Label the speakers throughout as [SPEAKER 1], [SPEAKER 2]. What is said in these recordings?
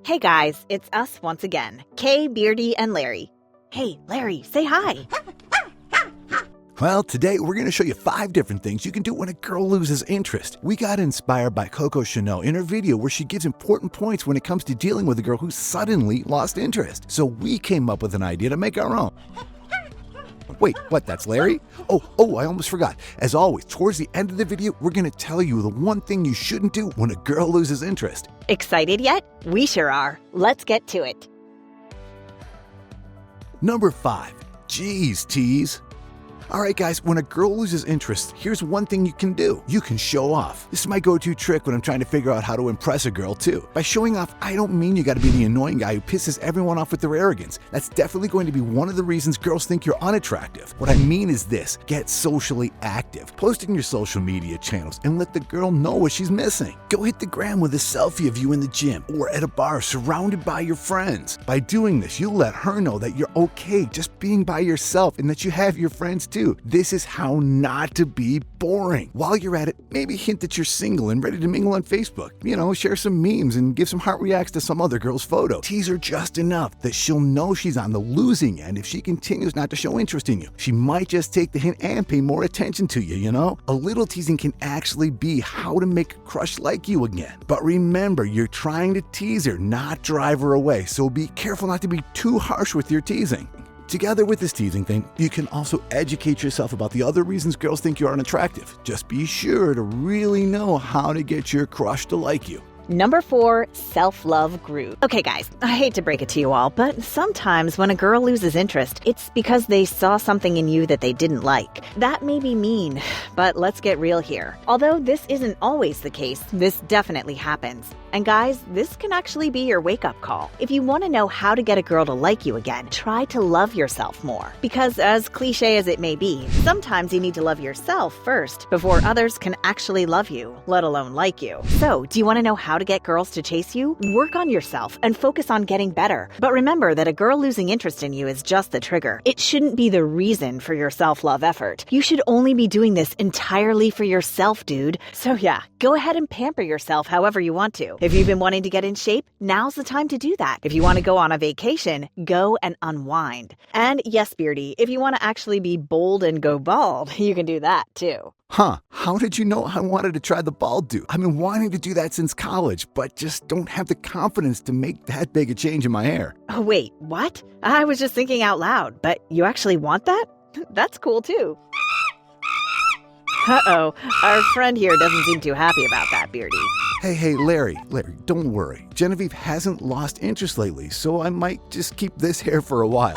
[SPEAKER 1] Hey guys, it's us once again, Kay, Beardy, and Larry. Hey, Larry, say hi.
[SPEAKER 2] Well, today we're going to show you 5 different things you can do when a girl loses interest. We got inspired by Coco Chanel in her video where she gives important points when it comes to dealing with a girl who suddenly lost interest. So we came up with an idea to make our own. Wait, what, that's Larry? Oh, I almost forgot. As always, towards the end of the video, we're going to tell you the one thing you shouldn't do when a girl loses interest.
[SPEAKER 1] Excited yet? We sure are. Let's get to it.
[SPEAKER 2] Number 5. Geez, Tease. Alright guys, when a girl loses interest, here's one thing you can do. You can show off. This is my go-to trick when I'm trying to figure out how to impress a girl too. By showing off, I don't mean you gotta be the annoying guy who pisses everyone off with their arrogance. That's definitely going to be one of the reasons girls think you're unattractive. What I mean is this: get socially active. Post in your social media channels and let the girl know what she's missing. Go hit the gram with a selfie of you in the gym or at a bar surrounded by your friends. By doing this, you'll let her know that you're okay just being by yourself and that you have your friends too. This is how not to be boring. While you're at it, maybe hint that you're single and ready to mingle on Facebook. You know, share some memes and give some heart reacts to some other girl's photo. Tease her just enough that she'll know she's on the losing end if she continues not to show interest in you. She might just take the hint and pay more attention to you, you know? A little teasing can actually be how to make a crush like you again. But remember, you're trying to tease her, not drive her away, so be careful not to be too harsh with your teasing. Together with this teasing thing, you can also educate yourself about the other reasons girls think you're unattractive. Just be sure to really know how to get your crush to like you.
[SPEAKER 1] Number 4, self-love groove. Okay guys, I hate to break it to you all, but sometimes when a girl loses interest, it's because they saw something in you that they didn't like. That may be mean, but let's get real here. Although this isn't always the case, this definitely happens. And guys, this can actually be your wake-up call. If you want to know how to get a girl to like you again, try to love yourself more. Because as cliche as it may be, sometimes you need to love yourself first before others can actually love you, let alone like you. So, do you want to know how to get girls to chase you? Work on yourself and focus on getting better. But remember that a girl losing interest in you is just the trigger. It shouldn't be the reason for your self-love effort. You should only be doing this entirely for yourself, dude. So yeah, go ahead and pamper yourself however you want to. If you've been wanting to get in shape, now's the time to do that. If you want to go on a vacation, go and unwind. And yes, Beardy, if you want to actually be bold and go bald, you can do that too.
[SPEAKER 2] Huh, how did you know I wanted to try the bald do? I've been wanting to do that since college, but just don't have the confidence to make that big a change in my hair.
[SPEAKER 1] Oh wait, what? I was just thinking out loud, but you actually want that? That's cool too. Uh-oh, our friend here doesn't seem too happy about that, Beardy.
[SPEAKER 2] Hey, Larry, don't worry. Genevieve hasn't lost interest lately, so I might just keep this hair for a while.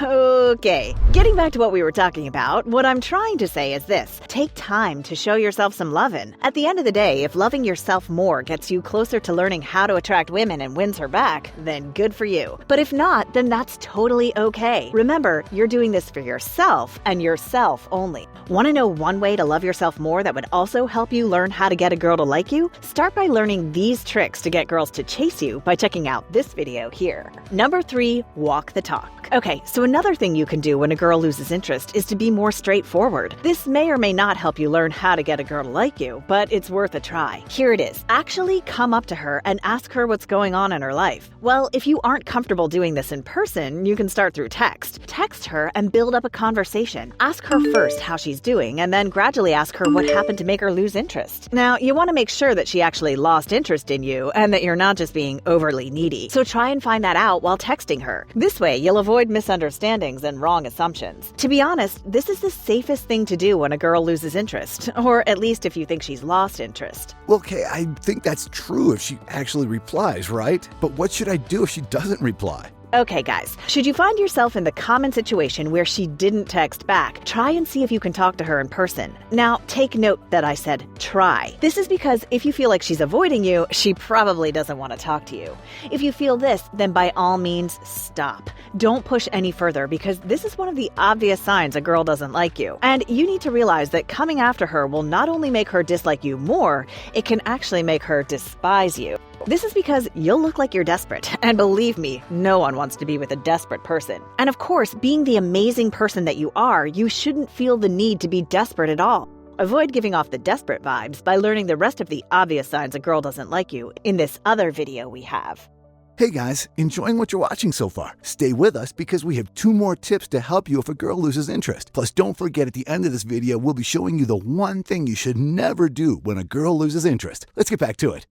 [SPEAKER 1] Okay, getting back to what we were talking about, what I'm trying to say is this: take time to show yourself some lovin'. At the end of the day, if loving yourself more gets you closer to learning how to attract women and wins her back, then good for you. But if not, then that's totally okay. Remember, you're doing this for yourself and yourself only. Want to know one way to love yourself more that would also help you learn how to get a girl to like you? Start by learning these tricks to get girls to chase you by checking out this video here. Number 3, walk the talk. Okay, so another thing you can do when a girl loses interest is to be more straightforward. This may or may not help you learn how to get a girl to like you, but it's worth a try. Here it is. Actually come up to her and ask her what's going on in her life. Well, if you aren't comfortable doing this in person, you can start through text. Text her and build up a conversation. Ask her first how she's doing, and then gradually ask her what happened to make her lose interest. Now, you want to make sure that she actually lost interest in you and that you're not just being overly needy. So try and find that out while texting her. This way, you'll avoid misunderstandings and wrong assumptions. To be honest, this is the safest thing to do when a girl loses interest, or at least if you think she's lost interest.
[SPEAKER 2] Well, okay, I think that's true if she actually replies, right? But what should I do if she doesn't reply?
[SPEAKER 1] Okay guys, should you find yourself in the common situation where she didn't text back, try and see if you can talk to her in person. Now, take note that I said try. This is because if you feel like she's avoiding you, she probably doesn't want to talk to you. If you feel this, then by all means, stop. Don't push any further because this is one of the obvious signs a girl doesn't like you. And you need to realize that coming after her will not only make her dislike you more, it can actually make her despise you. This is because you'll look like you're desperate, and believe me, no one wants to be with a desperate person. And of course, being the amazing person that you are, you shouldn't feel the need to be desperate at all. Avoid giving off the desperate vibes by learning the rest of the obvious signs a girl doesn't like you in this other video we have.
[SPEAKER 2] Hey guys, enjoying what you're watching so far? Stay with us because we have 2 more tips to help you if a girl loses interest. Plus, don't forget at the end of this video, we'll be showing you the one thing you should never do when a girl loses interest. Let's get back to it.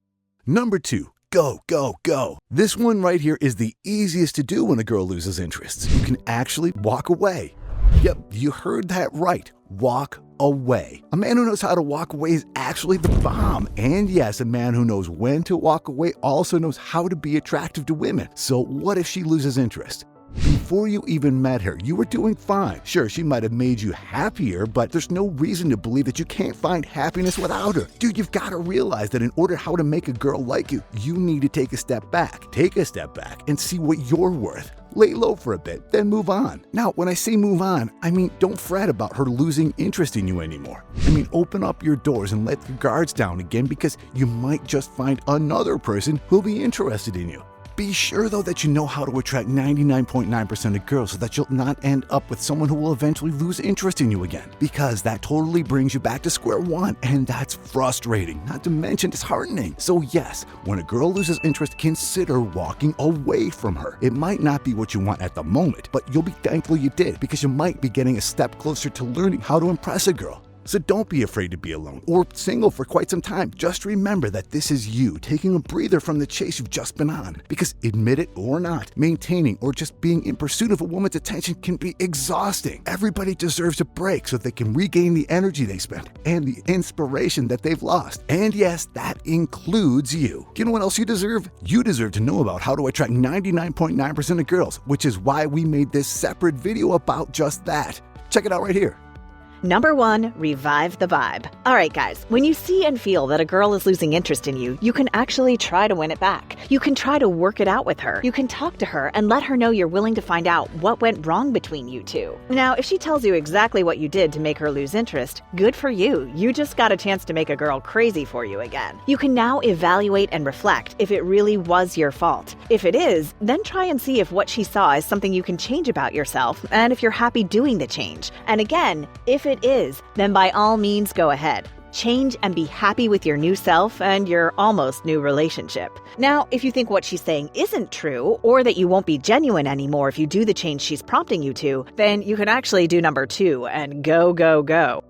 [SPEAKER 2] Number 2. Go, go, go. This one right here is the easiest to do when a girl loses interest. You can actually walk away. Yep, you heard that right. Walk away. A man who knows how to walk away is actually the bomb. And yes, a man who knows when to walk away also knows how to be attractive to women. So what if she loses interest? Before you even met her, you were doing fine. Sure, she might have made you happier, but there's no reason to believe that you can't find happiness without her. Dude, you've got to realize that in order how to make a girl like you, you need to take a step back. Take a step back and see what you're worth. Lay low for a bit, then move on. Now, when I say move on, I mean don't fret about her losing interest in you anymore. I mean open up your doors and let your guards down again because you might just find another person who'll be interested in you. Be sure though that you know how to attract 99.9% of girls so that you'll not end up with someone who will eventually lose interest in you again. Because that totally brings you back to square one, and that's frustrating, not to mention disheartening. So yes, when a girl loses interest, consider walking away from her. It might not be what you want at the moment, but you'll be thankful you did because you might be getting a step closer to learning how to impress a girl. So don't be afraid to be alone or single for quite some time. Just remember that this is you taking a breather from the chase you've just been on. Because admit it or not, maintaining or just being in pursuit of a woman's attention can be exhausting. Everybody deserves a break so they can regain the energy they spent and the inspiration that they've lost. And yes, that includes you. You know what else you deserve? You deserve to know about how to attract 99.9% of girls, which is why we made this separate video about just that. Check it out right here.
[SPEAKER 1] Number 1, revive the vibe. All right, guys, when you see and feel that a girl is losing interest in you, you can actually try to win it back. You can try to work it out with her. You can talk to her and let her know you're willing to find out what went wrong between you two. Now, if she tells you exactly what you did to make her lose interest, good for you. You just got a chance to make a girl crazy for you again. You can now evaluate and reflect if it really was your fault. If it is, then try and see if what she saw is something you can change about yourself and if you're happy doing the change. And again, if it is, then by all means go ahead. Change and be happy with your new self and your almost new relationship. Now, if you think what she's saying isn't true, or that you won't be genuine anymore if you do the change she's prompting you to, then you can actually do number 2 and go, go, go.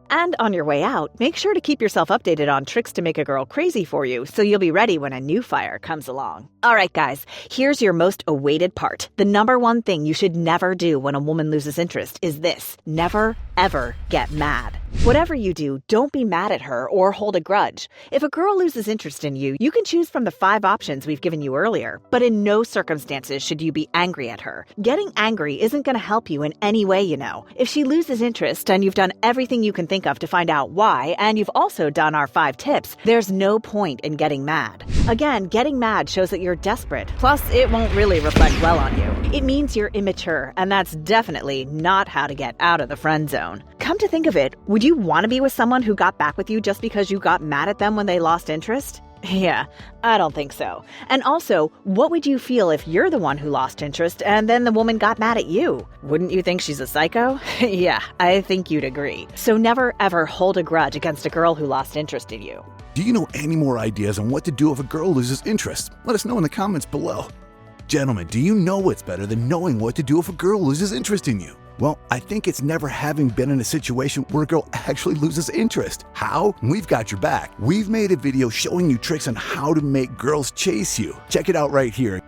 [SPEAKER 1] And on your way out, make sure to keep yourself updated on tricks to make a girl crazy for you so you'll be ready when a new fire comes along. All right, guys, here's your most awaited part. The number 1 thing you should never do when a woman loses interest is this: never, ever get mad. Whatever you do, don't be mad at her or hold a grudge. If a girl loses interest in you, you can choose from the 5 options we've given you earlier, but in no circumstances should you be angry at her. Getting angry isn't going to help you in any way, you know. If she loses interest and you've done everything you can think of to find out why, and you've also done our 5 tips, there's no point in getting mad. Again, getting mad shows that you're desperate. Plus, it won't really reflect well on you. It means you're immature, and that's definitely not how to get out of the friend zone. Come to think of it, would you want to be with someone who got back with you just because you got mad at them when they lost interest? Yeah, I don't think so. And also, what would you feel if you're the one who lost interest and then the woman got mad at you? Wouldn't you think she's a psycho? Yeah, I think you'd agree. So never ever hold a grudge against a girl who lost interest in you.
[SPEAKER 2] Do you know any more ideas on what to do if a girl loses interest? Let us know in the comments below. Gentlemen, do you know what's better than knowing what to do if a girl loses interest in you? Well, I think it's never having been in a situation where a girl actually loses interest. How? We've got your back. We've made a video showing you tricks on how to make girls chase you. Check it out right here.